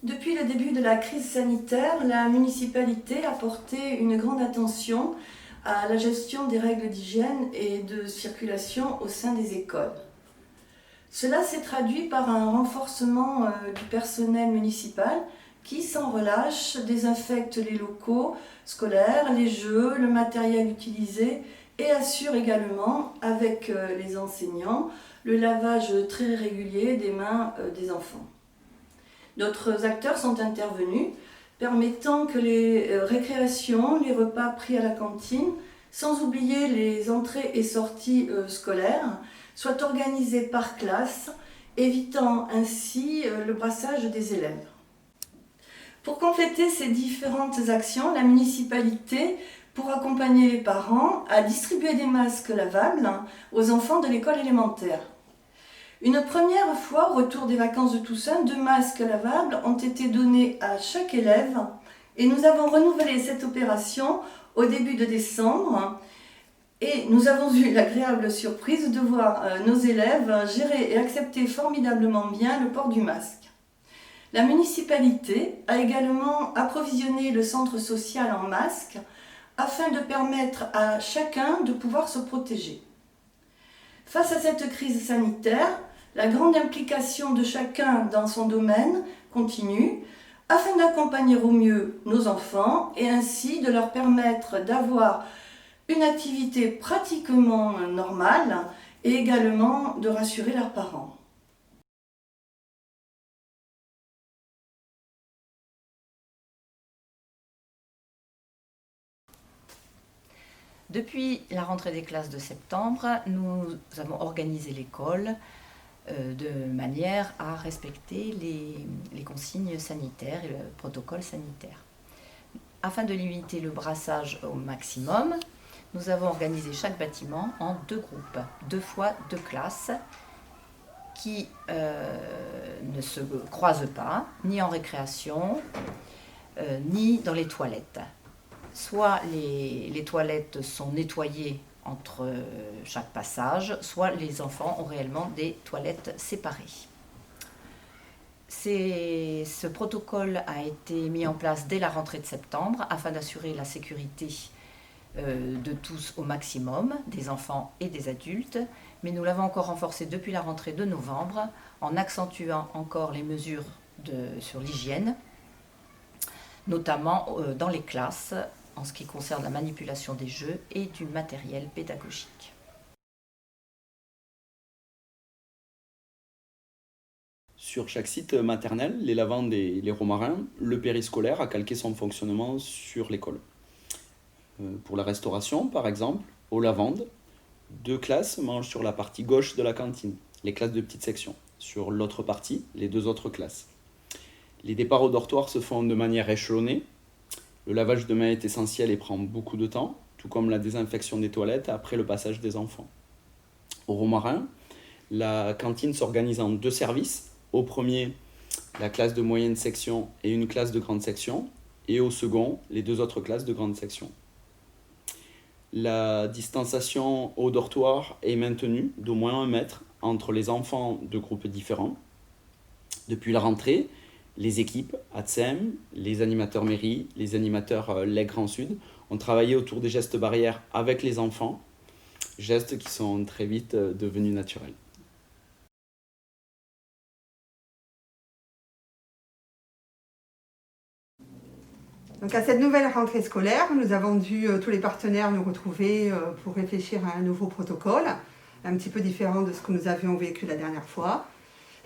Depuis le début de la crise sanitaire, la municipalité a porté une grande attention à la gestion des règles d'hygiène et de circulation au sein des écoles. Cela s'est traduit par un renforcement du personnel municipal qui, sans relâche, désinfecte les locaux scolaires, les jeux, le matériel utilisé et assure également, avec les enseignants, le lavage très régulier des mains des enfants. D'autres acteurs sont intervenus, permettant que les récréations, les repas pris à la cantine, sans oublier les entrées et sorties scolaires, soient organisés par classe, évitant ainsi le brassage des élèves. Pour compléter ces différentes actions, la municipalité, pour accompagner les parents, a distribué des masques lavables aux enfants de l'école élémentaire. Une première fois, au retour des vacances de Toussaint, 2 masques lavables ont été donnés à chaque élève et nous avons renouvelé cette opération au début de décembre et nous avons eu l'agréable surprise de voir nos élèves gérer et accepter formidablement bien le port du masque. La municipalité a également approvisionné le centre social en masques afin de permettre à chacun de pouvoir se protéger. Face à cette crise sanitaire, la grande implication de chacun dans son domaine continue afin d'accompagner au mieux nos enfants et ainsi de leur permettre d'avoir une activité pratiquement normale et également de rassurer leurs parents. Depuis la rentrée des classes de septembre, nous avons organisé l'école de manière à respecter les consignes sanitaires et le protocole sanitaire. Afin de limiter le brassage au maximum, nous avons organisé chaque bâtiment en 2 groupes, 2 fois 2 classes qui ne se croisent pas, ni en récréation, ni dans les toilettes. Soit les toilettes sont nettoyées entre chaque passage, soit les enfants ont réellement des toilettes séparées. Ce protocole a été mis en place dès la rentrée de septembre afin d'assurer la sécurité de tous au maximum, des enfants et des adultes, mais nous l'avons encore renforcé depuis la rentrée de novembre en accentuant encore les mesures sur l'hygiène, notamment dans les classes, en ce qui concerne la manipulation des jeux et du matériel pédagogique. Sur chaque site maternel, les Lavandes et les Romarins, le périscolaire a calqué son fonctionnement sur l'école. Pour la restauration, par exemple, aux Lavandes, 2 classes mangent sur la partie gauche de la cantine, les classes de petite section. Sur l'autre partie, les 2 autres classes. Les départs au dortoir se font de manière échelonnée. Le lavage de mains est essentiel et prend beaucoup de temps, tout comme la désinfection des toilettes après le passage des enfants. Au Romarin, la cantine s'organise en 2 services. Au premier, la classe de moyenne section et une classe de grande section, et au second, les 2 autres classes de grande section. La distanciation au dortoir est maintenue d'au moins 1 mètre entre les enfants de groupes différents. Depuis la rentrée, les équipes ATSEM, les animateurs mairie, les animateurs LEG Grand Sud ont travaillé autour des gestes barrières avec les enfants, gestes qui sont très vite devenus naturels. Donc à cette nouvelle rentrée scolaire, nous avons dû tous les partenaires nous retrouver pour réfléchir à un nouveau protocole, un petit peu différent de ce que nous avions vécu la dernière fois.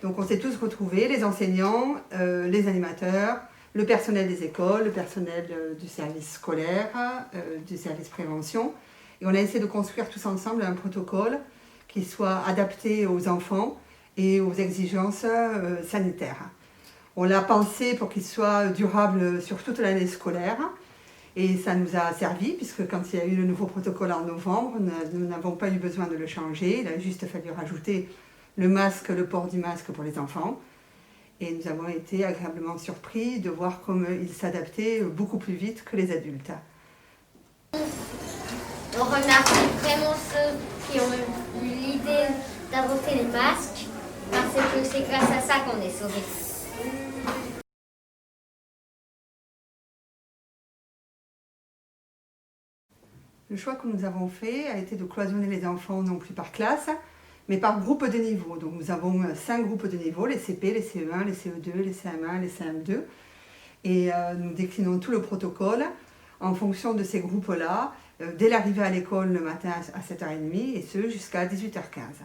Donc on s'est tous retrouvés, les enseignants, les animateurs, le personnel des écoles, le personnel du service scolaire, du service prévention. Et on a essayé de construire tous ensemble un protocole qui soit adapté aux enfants et aux exigences sanitaires. On l'a pensé pour qu'il soit durable sur toute l'année scolaire. Et ça nous a servi, puisque quand il y a eu le nouveau protocole en novembre, nous n'avons pas eu besoin de le changer. Il a juste fallu rajouter le masque, le port du masque pour les enfants. Et nous avons été agréablement surpris de voir comme il s'adaptait beaucoup plus vite que les adultes. On remercie vraiment ceux qui ont eu l'idée d'inventer les masques, parce que c'est grâce à ça qu'on est sauvés. Le choix que nous avons fait a été de cloisonner les enfants non plus par classe, mais par groupe de niveau. Donc nous avons 5 groupes de niveau, les CP, les CE1, les CE2, les CM1, les CM2. Et nous déclinons tout le protocole en fonction de ces groupes-là, dès l'arrivée à l'école le matin à 7h30, et ce jusqu'à 18h15.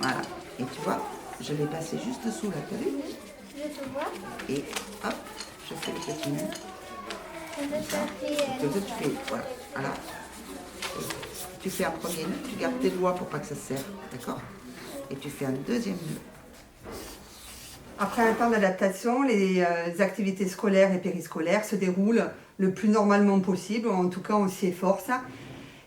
Voilà, et tu vois, je l'ai passé juste dessous là, t'as vu? Je peux voir. Et hop, je fais le petit nœud. Je Tu fais, voilà, alors, tu fais un premier nœud, tu gardes tes doigts pour pas que ça se serre, d'accord? Et tu fais un deuxième nœud. Après un temps d'adaptation, les activités scolaires et périscolaires se déroulent le plus normalement possible, ou en tout cas on s'y efforce.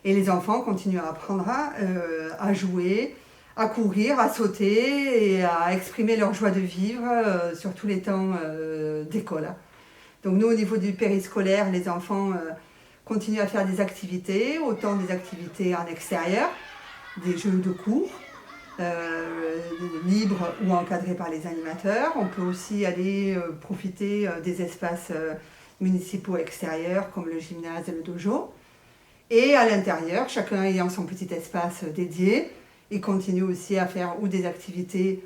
Et les enfants continuent à apprendre à jouer, à courir, à sauter et à exprimer leur joie de vivre sur tous les temps d'école. Donc nous, au niveau du périscolaire, les enfants continuent à faire des activités, autant des activités en extérieur, des jeux de cours, libres ou encadrés par les animateurs. On peut aussi aller profiter des espaces municipaux extérieurs comme le gymnase et le dojo. Et à l'intérieur, chacun ayant son petit espace dédié, ils continuent aussi à faire ou des activités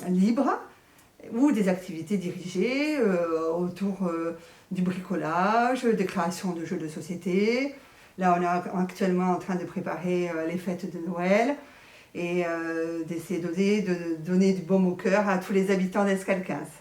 libres ou des activités dirigées autour du bricolage, des créations de jeux de société. Là, on est actuellement en train de préparer les fêtes de Noël et d'essayer de donner du baume au cœur à tous les habitants d'Escalquens.